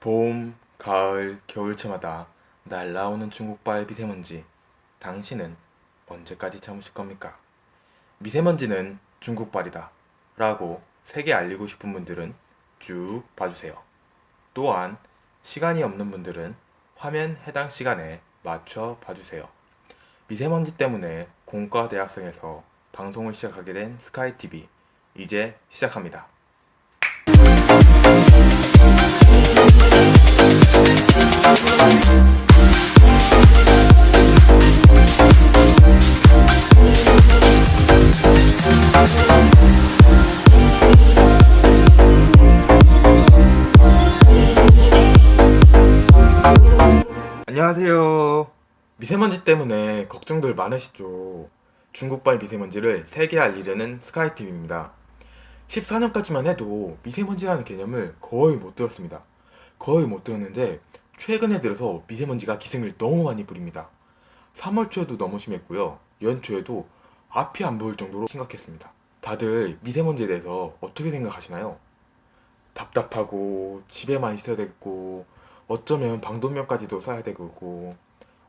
봄, 가을, 겨울철마다 날라오는 중국발 미세먼지. 당신은 언제까지 참으실 겁니까? 미세먼지는 중국발이다 라고 세게 알리고 싶은 분들은 쭉 봐주세요. 또한 시간이 없는 분들은 화면 해당 시간에 맞춰 봐주세요. 미세먼지 때문에 공과 대학생에서 방송을 시작하게 된 스카이TV 이제 시작합니다. 안녕하세요. 미세먼지 때문에 걱정들 많으시죠? 중국발 미세먼지를 세게 알리려는 스카이TV입니다. 14년까지만 해도 미세먼지라는 개념을 거의 못 들었습니다. 거의 못 들었는데 최근에 들어서 미세먼지가 기승을 너무 많이 부립니다. 3월 초에도 너무 심했고요. 연초에도 앞이 안 보일 정도로 심각했습니다. 다들 미세먼지에 대해서 어떻게 생각하시나요? 답답하고 집에만 있어야 되겠고 어쩌면 방독면까지도 써야 되고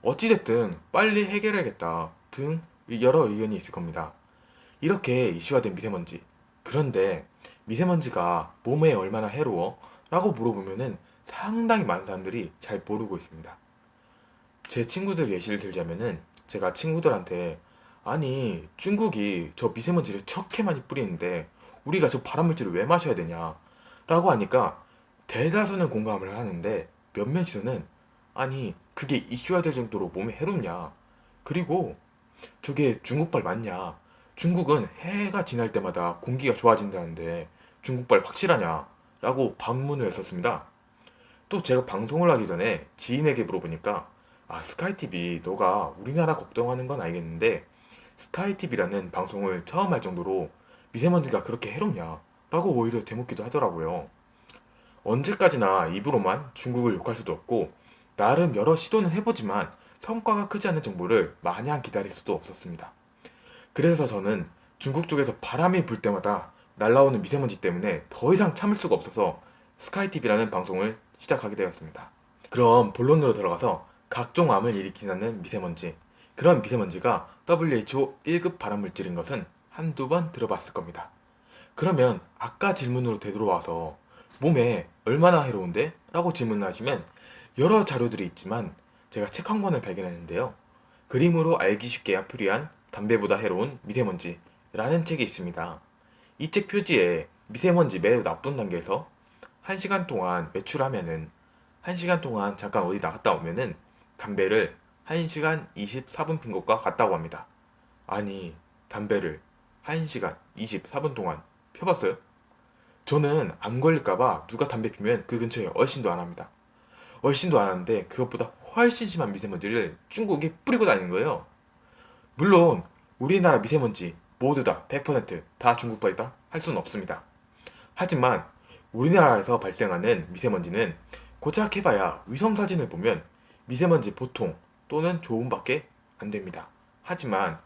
어찌됐든 빨리 해결해야겠다 등 여러 의견이 있을 겁니다. 이렇게 이슈화된 미세먼지. 그런데 미세먼지가 몸에 얼마나 해로워? 라고 물어보면은 상당히 많은 사람들이 잘 모르고 있습니다. 제 친구들 예시를 들자면은 제가 친구들한테 아니 중국이 저 미세먼지를 저렇게 많이 뿌리는데 우리가 저 발암물질을 왜 마셔야 되냐 라고 하니까 대다수는 공감을 하는데 몇몇에서는 아니 그게 이슈화 될 정도로 몸에 해롭냐, 그리고 저게 중국발 맞냐, 중국은 해가 지날 때마다 공기가 좋아진다는데 중국발 확실하냐 라고 반문을 했었습니다. 또 제가 방송을 하기 전에 지인에게 물어보니까 스카이TV 너가 우리나라 걱정하는 건 알겠는데 스카이TV라는 방송을 처음 할 정도로 미세먼지가 그렇게 해롭냐 라고 오히려 되묻기도 하더라고요. 언제까지나 입으로만 중국을 욕할 수도 없고 나름 여러 시도는 해보지만 성과가 크지 않은 정보를 마냥 기다릴 수도 없었습니다. 그래서 저는 중국 쪽에서 바람이 불 때마다 날라오는 미세먼지 때문에 더 이상 참을 수가 없어서 스카이TV라는 방송을 시작하게 되었습니다. 그럼 본론으로 들어가서 각종 암을 일으키는 미세먼지. 그런 미세먼지가 WHO 1급 발암물질인 것은 한두 번 들어봤을 겁니다. 그러면 아까 질문으로 되돌아와서 몸에 얼마나 해로운데? 라고 질문하시면 여러 자료들이 있지만 제가 책 한 권을 발견했는데요. 그림으로 알기 쉽게 표리한 담배보다 해로운 미세먼지 라는 책이 있습니다. 이 책 표지에 미세먼지 매우 나쁜 단계에서 1시간 동안 외출하면은 1시간 동안 잠깐 어디 나갔다 오면은 담배를 1시간 24분 핀 것과 같다고 합니다. 아니 담배를 1시간 24분 동안 펴봤어요? 저는 안 걸릴까봐 누가 담배 피면 그 근처에 얼씬도 안 합니다. 얼씬도 안 하는데 그것보다 훨씬 심한 미세먼지를 중국이 뿌리고 다니는 거예요. 물론 우리나라 미세먼지 모두 다 100%다 중국발이다 할 수는 없습니다. 하지만 우리나라에서 발생하는 미세먼지는 고작 해봐야 위성사진을 보면 미세먼지 보통 또는 좋음밖에 안 됩니다. 하지만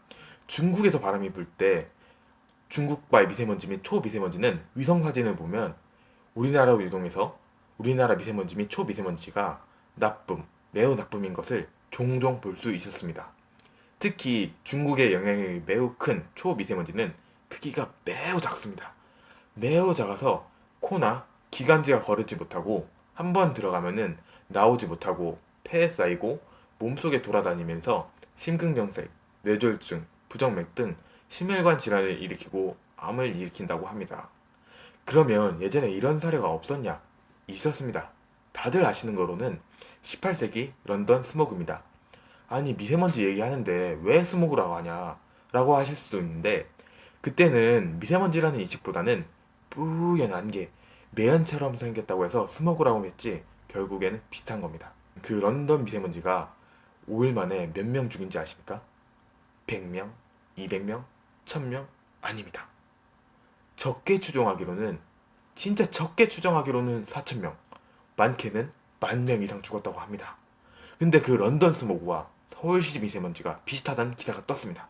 중국에서 바람이 불 때 중국발 미세먼지 및 초미세먼지는 위성사진을 보면 우리나라로 이동해서 우리나라 미세먼지 및 초미세먼지가 나쁨, 매우 나쁨인 것을 종종 볼 수 있었습니다. 특히 중국의 영향력이 매우 큰 초미세먼지는 크기가 매우 작습니다. 매우 작아서 코나 기관지가 거르지 못하고 한 번 들어가면은 나오지 못하고 폐에 쌓이고 몸속에 돌아다니면서 심근경색, 뇌졸중, 부정맥 등 심혈관 질환을 일으키고 암을 일으킨다고 합니다. 그러면 예전에 이런 사례가 없었냐? 있었습니다. 다들 아시는 거로는 18세기 런던 스모그입니다. 아니 미세먼지 얘기하는데 왜 스모그라고 하냐? 라고 하실 수도 있는데 그때는 미세먼지라는 인식보다는 뿌연한 게 매연처럼 생겼다고 해서 스모그라고 했지 결국에는 비슷한 겁니다. 그 런던 미세먼지가 5일 만에 몇 명 죽인지 아십니까? 100명? 200명? 1000명? 아닙니다. 적게 추정하기로는 진짜 적게 추정하기로는 4000명, 많게는 10,000명 이상 죽었다고 합니다. 근데 그 런던 스모그와 서울시 미세먼지가 비슷하다는 기사가 떴습니다.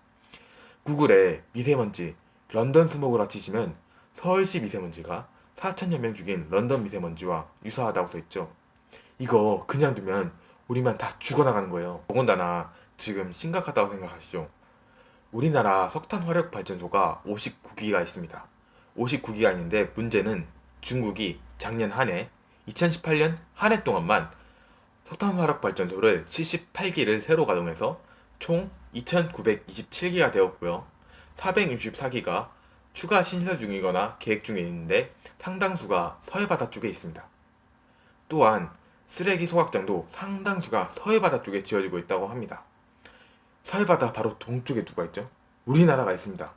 구글에 미세먼지 런던 스모그라 치시면 서울시 미세먼지가 4천여 명 죽인 런던 미세먼지와 유사하다고 써있죠. 이거 그냥 두면 우리만 다 죽어나가는 거예요. 더군다나 지금 심각하다고 생각하시죠? 우리나라 석탄 화력 발전소가 59기가 있습니다. 59기가 있는데 문제는 중국이 작년 한 해, 2018년 한 해 동안만 석탄 화력 발전소를 78기를 새로 가동해서 총 2927기가 되었고요. 464기가 추가 신설 중이거나 계획 중에 있는데 상당수가 서해바다 쪽에 있습니다. 또한 쓰레기 소각장도 상당수가 서해바다 쪽에 지어지고 있다고 합니다. 서해바다 바로 동쪽에 누가 있죠? 우리나라가 있습니다.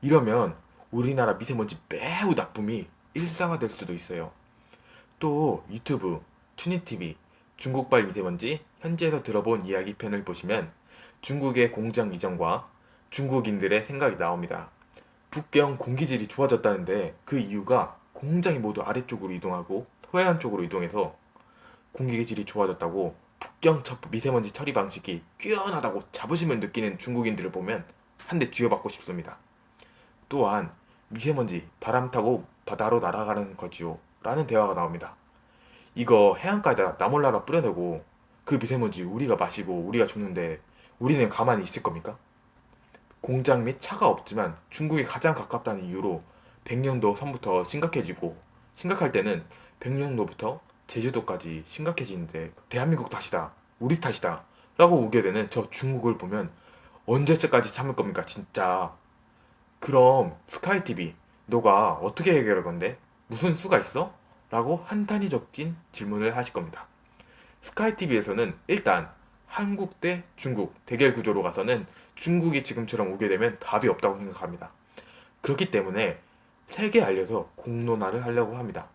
이러면 우리나라 미세먼지 매우 나쁨이 일상화될 수도 있어요. 또 유튜브, 튜니티비, 중국발 미세먼지 현지에서 들어본 이야기 편을 보시면 중국의 공장 이전과 중국인들의 생각이 나옵니다. 북경 공기질이 좋아졌다는데 그 이유가 공장이 모두 아래쪽으로 이동하고 서해안 쪽으로 이동해서 공기질이 좋아졌다고 북경 미세먼지 처리 방식이 뛰어나다고 자부심을 느끼는 중국인들을 보면 한 대 쥐어받고 싶습니다. 또한 미세먼지 바람 타고 바다로 날아가는 거지요 라는 대화가 나옵니다. 이거 해안가에다 나몰라라 뿌려내고 그 미세먼지 우리가 마시고 우리가 죽는데 우리는 가만히 있을 겁니까? 공장 및 차가 없지만 중국이 가장 가깝다는 이유로 백령도 섬부터 심각해지고 심각할 때는 백령도부터 제주도까지 심각해지는데 대한민국 탓이다 우리 탓이다 라고 우겨대는 저 중국을 보면 언제까지 참을 겁니까 진짜. 그럼 스카이TV 너가 어떻게 해결할 건데? 무슨 수가 있어? 라고 한탄이 적힌 질문을 하실 겁니다. 스카이TV에서는 일단 한국 대 중국 대결 구조로 가서는 중국이 지금처럼 오게 되면 답이 없다고 생각합니다. 그렇기 때문에 세게 알려서 공론화를 하려고 합니다.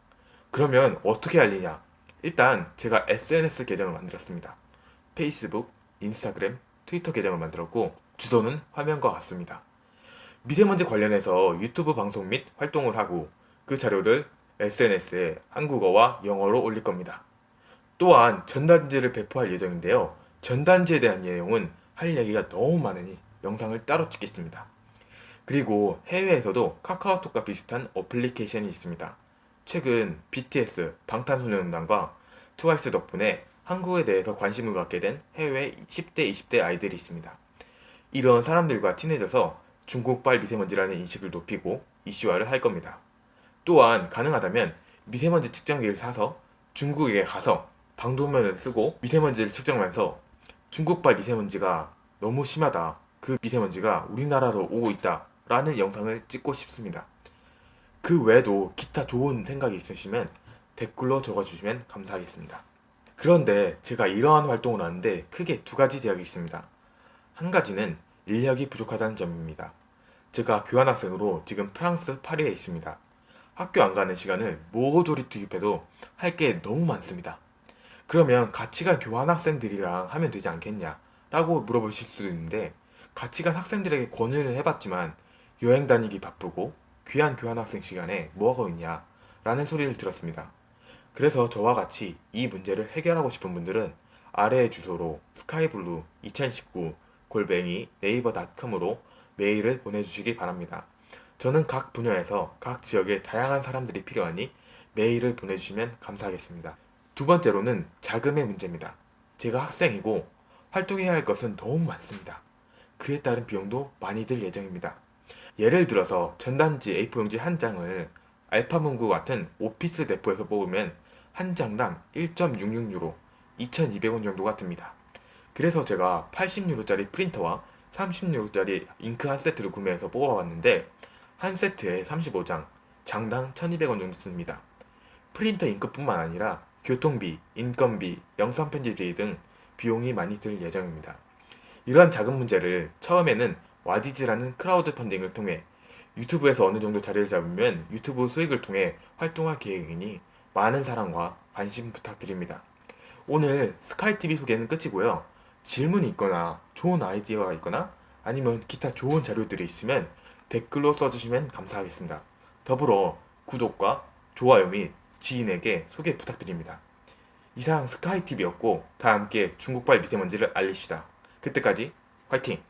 그러면 어떻게 알리냐? 일단 제가 SNS 계정을 만들었습니다. 페이스북, 인스타그램, 트위터 계정을 만들었고 주소는 화면과 같습니다. 미세먼지 관련해서 유튜브 방송 및 활동을 하고 그 자료를 SNS에 한국어와 영어로 올릴 겁니다. 또한 전단지를 배포할 예정인데요. 전단지에 대한 내용은 할 얘기가 너무 많으니 영상을 따로 찍겠습니다. 그리고 해외에서도 카카오톡과 비슷한 어플리케이션이 있습니다. 최근 BTS, 방탄소년단과 트와이스 덕분에 한국에 대해서 관심을 갖게 된 해외 10대, 20대 아이들이 있습니다. 이런 사람들과 친해져서 중국발 미세먼지라는 인식을 높이고 이슈화를 할 겁니다. 또한 가능하다면 미세먼지 측정기를 사서 중국에 가서 방독면을 쓰고 미세먼지를 측정하면서 중국발 미세먼지가 너무 심하다. 그 미세먼지가 우리나라로 오고 있다. 라는 영상을 찍고 싶습니다. 그 외에도 기타 좋은 생각이 있으시면 댓글로 적어주시면 감사하겠습니다. 그런데 제가 이러한 활동을 하는데 크게 두 가지 제약이 있습니다. 한 가지는 인력이 부족하다는 점입니다. 제가 교환학생으로 지금 프랑스 파리에 있습니다. 학교 안 가는 시간을 모조리 투입해도 할 게 너무 많습니다. 그러면 같이 간 교환학생들이랑 하면 되지 않겠냐? 라고 물어보실 수도 있는데 같이 간 학생들에게 권유를 해봤지만 여행 다니기 바쁘고 귀한 교환학생 시간에 뭐하고 있냐? 라는 소리를 들었습니다. 그래서 저와 같이 이 문제를 해결하고 싶은 분들은 아래의 주소로 스카이블루 2019 네이버닷컴으로 메일을 보내주시기 바랍니다. 저는 각 분야에서 각 지역에 다양한 사람들이 필요하니 메일을 보내주시면 감사하겠습니다. 두 번째로는 자금의 문제입니다. 제가 학생이고 활동해야 할 것은 너무 많습니다. 그에 따른 비용도 많이 들 예정입니다. 예를 들어서 전단지 A4용지 한 장을 알파문구 같은 오피스 데포에서 뽑으면 한 장당 1.66유로 2,200원 정도가 듭니다. 그래서 제가 80유로짜리 프린터와 30유로짜리 잉크 한 세트를 구매해서 뽑아봤는데 한 세트에 35장, 장당 1,200원 정도 씁니다. 프린터 잉크뿐만 아니라 교통비, 인건비, 영상 편집비 등 비용이 많이 들 예정입니다. 이러한 자금 문제를 처음에는 와디즈라는 크라우드 펀딩을 통해 유튜브에서 어느 정도 자리를 잡으면 유튜브 수익을 통해 활동할 계획이니 많은 사랑과 관심 부탁드립니다. 오늘 스카이TV 소개는 끝이고요. 질문이 있거나 좋은 아이디어가 있거나 아니면 기타 좋은 자료들이 있으면 댓글로 써주시면 감사하겠습니다. 더불어 구독과 좋아요 및 지인에게 소개 부탁드립니다. 이상 스카이TV였고 다 함께 중국발 미세먼지를 알립시다. 그때까지 화이팅!